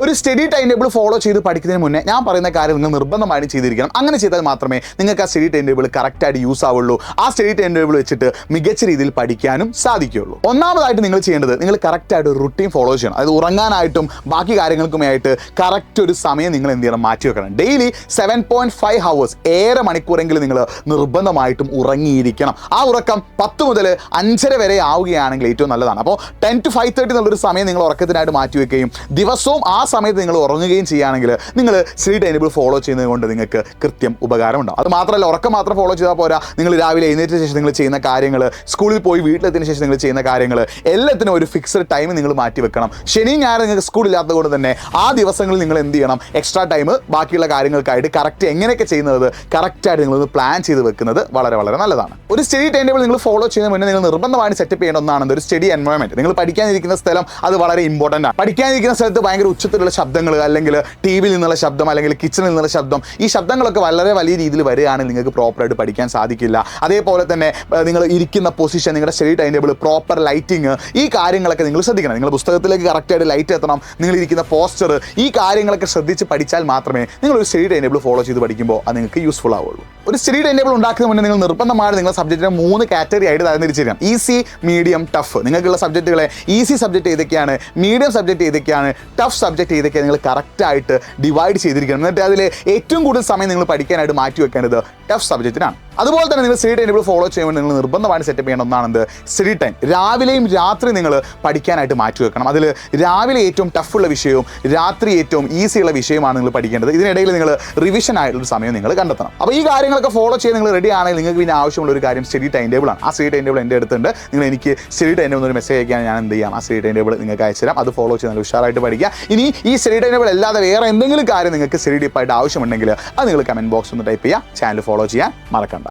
ഒരു study time table follow ചെയ്ത് പഠിക്കുന്നതിന് മുന്നേ ഞാൻ പറയുന്ന കാര്യം നിങ്ങൾ നിർബന്ധമായും ചെയ്തിരിക്കണം. അങ്ങനെ ചെയ്താൽ മാത്രമേ നിങ്ങൾക്ക് ആ സ്റ്റഡി ടൈം ടേബിൾ കറക്റ്റായിട്ട് യൂസ് ആവുള്ളൂ. ആ സ്റ്റഡി ടൈം ടേബിൾ വെച്ചിട്ട് മികച്ച രീതിയിൽ പഠിക്കാനും സാധിക്കുകയുള്ളൂ. ഒന്നാമതായിട്ട് നിങ്ങൾ ചെയ്യേണ്ടത് നിങ്ങൾ കറക്റ്റായിട്ട് ഒരു റുട്ടീൻ ഫോളോ ചെയ്യണം. അതായത് ഉറങ്ങാനായിട്ടും ബാക്കി കാര്യങ്ങൾക്കുമായിട്ട് കറക്റ്റ് ഒരു സമയം നിങ്ങൾ എന്ത് ചെയ്യണം, മാറ്റി വെക്കണം. ഡെയിലി 7.5 hours 7 മണിക്കൂറെങ്കിലും നിങ്ങൾ നിർബന്ധമായിട്ടും ഉറങ്ങിയിരിക്കണം. ആ ഉറക്കം 10 മുതൽ 5:30 വരെ ആവുകയാണെങ്കിൽ ഏറ്റവും നല്ലതാണ്. അപ്പോൾ 10 to 5:30 എന്നുള്ളൊരു സമയം നിങ്ങൾ ഉറക്കത്തിനായിട്ട് മാറ്റി വെക്കുകയും ദിവസവും ആ സമയത്ത് നിങ്ങൾ ഉറങ്ങുകയും ചെയ്യുകയാണെങ്കിൽ നിങ്ങൾ സ്റ്റഡി ടൈം ടേബിൾ ഫോളോ ചെയ്യുന്നത് കൊണ്ട് നിങ്ങൾക്ക് കൃത്യം ഉപകാരമുണ്ടാകും. അത് മാത്രമല്ല, ഉറക്കം മാത്രം ഫോളോ ചെയ്താൽ പോരാ. നിങ്ങൾ രാവിലെ എഴുന്നേറ്റ ശേഷം നിങ്ങൾ ചെയ്യുന്ന കാര്യങ്ങൾ, സ്കൂളിൽ പോയി വീട്ടിലെത്തിയതിനു ശേഷം നിങ്ങൾ ചെയ്യുന്ന കാര്യങ്ങൾ, എല്ലാത്തിനും ഒരു ഫിക്സഡ് ടൈം നിങ്ങൾ മാറ്റി വെക്കണം. ശനിയും ഞായറും നിങ്ങൾക്ക് സ്കൂളില്ലാത്തത് കൊണ്ട് തന്നെ ആ ദിവസങ്ങളിൽ നിങ്ങൾ എന്ത് ചെയ്യണം, എക്സ്ട്രാ ടൈം ബാക്കിയുള്ള കാര്യങ്ങൾക്കായിട്ട് കറക്റ്റ് എങ്ങനെയൊക്കെ ചെയ്യുന്നത് കറക്റ്റായിട്ട് നിങ്ങളൊന്ന് പ്ലാൻ ചെയ്ത് വെക്കുന്നത് വളരെ വളരെ നല്ലതാണ്. ഒരു സ്റ്റഡി ടൈം ടേബിൾ നിങ്ങൾ ഫോളോ ചെയ്യുന്നതിന് മുന്നേ നിങ്ങൾ നിർബന്ധമായിട്ട് സെറ്റപ്പ് ചെയ്യേണ്ട ഒന്നാണ് ഒരു സ്റ്റഡി എൻവയോൺമെന്റ്. നിങ്ങൾ പഠിക്കാനിരിക്കുന്ന സ്ഥലം അത് വളരെ ഇമ്പോർട്ടൻ്റ് ആണ്. പഠിക്കാനിരിക്കുന്ന സ്ഥലത്ത് ഭയങ്കര ഉച്ചത്തിലുള്ള ശബ്ദങ്ങൾ, അല്ലെങ്കിൽ ടി വിയിൽ നിന്നുള്ള ശബ്ദം, അല്ലെങ്കിൽ കിച്ചണിൽ നിന്നുള്ള ശബ്ദം, ഈ ശബ്ദങ്ങളൊക്കെ വളരെ വലിയ രീതിയിൽ വരികയാണെങ്കിൽ നിങ്ങൾക്ക് പ്രോപ്പറായിട്ട് പഠിക്കാൻ സാധിക്കില്ല. അതേപോലെ തന്നെ നിങ്ങൾ ഇരിക്കുന്ന പൊസിഷൻ, നിങ്ങളുടെ study time table, proper lighting, ഈ കാര്യങ്ങളൊക്കെ നിങ്ങൾ ശ്രദ്ധിക്കണം. നിങ്ങൾ പുസ്തകത്തിലേക്ക് കറക്റ്റായിട്ട് ലൈറ്റ് എത്തണം. നിങ്ങൾ ഇരിക്കുന്ന പോസ്റ്റർ, ഈ കാര്യങ്ങളൊക്കെ ശ്രദ്ധിച്ച് പഠിച്ചാൽ മാത്രമേ നിങ്ങൾ ഒരു സ്റ്റഡി ടൈം ടേബിൾ ഫോളോ ചെയ്ത് പഠിക്കുമ്പോൾ അത് നിങ്ങൾക്ക് യൂസ്ഫുൾ ആവുള്ളൂ. ഒരു സ്റ്റഡി ടൈം ടേബിൾ ഉണ്ടാക്കുന്നതിന് മുന്നേ നിങ്ങൾ നിർബന്ധമായിട്ട് നിങ്ങളുടെ സബ്ജക്റ്റിനെ 3 കാറ്റഗറി ആയിട്ട് തരംതിരിച്ചിരിക്കണം. Easy, medium, tough. നിങ്ങൾക്കുള്ള സബ്ജക്റ്റുകളെ ഈസി സബ്ജക്റ്റ് ഏതൊക്കെയാണ്, മീഡിയം സബ്ജക്റ്റ് ഏതൊക്കെയാണ്, ടഫ് സബ്ജക്റ്റ് ഏതൊക്കെയാണ് നിങ്ങൾ കറക്റ്റായിട്ട് ഡിവൈഡ് ചെയ്തിരിക്കണം. എന്നിട്ട് അതിൽ ഏറ്റവും കൂടുതൽ സമയം നിങ്ങൾ പഠിക്കാനായിട്ട് മാറ്റി വെക്കേണ്ടത് ടഫ് സബ്ജക്റ്റിനാണ്. അതുപോലെ തന്നെ നിങ്ങൾ സ്റ്റഡി ടൈം ടേബിൾ ഫോളോ ചെയ്യുമ്പോൾ നിങ്ങൾ നിർബന്ധമായിട്ട് സെറ്റപ്പ് ചെയ്യേണ്ട ഒന്നാണെന്ത്, സ്റ്റഡി ടൈം. രാവിലെയും രാത്രി നിങ്ങൾ പഠിക്കാനായിട്ട് മാറ്റി വെക്കണം. അതിൽ രാവിലെ ഏറ്റവും ടഫുള്ള വിഷയവും രാത്രി ഏറ്റവും ഈസിയുള്ള വിഷയമാണ് നിങ്ങൾ പഠിക്കേണ്ടത്. ഇതിനിടയിൽ നിങ്ങൾ റിവിഷൻ ആയിട്ടുള്ള സമയം നിങ്ങൾ കണ്ടെത്തണം. അപ്പോൾ ഈ കാര്യങ്ങളൊക്കെ ഫോളോ ചെയ്ത് നിങ്ങൾ റെഡി ആണെങ്കിൽ നിങ്ങൾക്ക് പിന്നെ ആവശ്യമുള്ള ഒരു കാര്യം സ്റ്റഡി ടൈം ടേബിൾ ആണ്. ആ സ്റ്റഡി ടൈം ടേബിൾ എൻ്റെ അടുത്തുണ്ട്. നിങ്ങൾ എനിക്ക് സ്റ്റഡി ടൈം ടേബിൾ ഒരു മെസ്സേജ് അയക്കാൻ ഞാൻ എന്ത് ചെയ്യാം, ആ സ്റ്റഡി ടൈം ടേബിൾ നിങ്ങൾക്ക് അയച്ചു തരാം. അത് ഫോളോ ചെയ്ത് നല്ല ഉഷാറായിട്ട് പഠിക്കുക. ഇനി ഈ സ്റ്റഡി ടൈം ടേബിൾ അല്ലാതെ വേറെ എന്തെങ്കിലും കാര്യം നിങ്ങൾക്ക് സ്റ്റഡി ടിപ്പായിട്ട് ആവശ്യമുണ്ടെങ്കിൽ അത് നിങ്ങൾ കമൻറ്റ് ബോക്സ് ഒന്ന് ടൈപ്പ് ചെയ്യുക. ചാനൽ ഫോളോ ചെയ്യാൻ മറക്കണ്ട.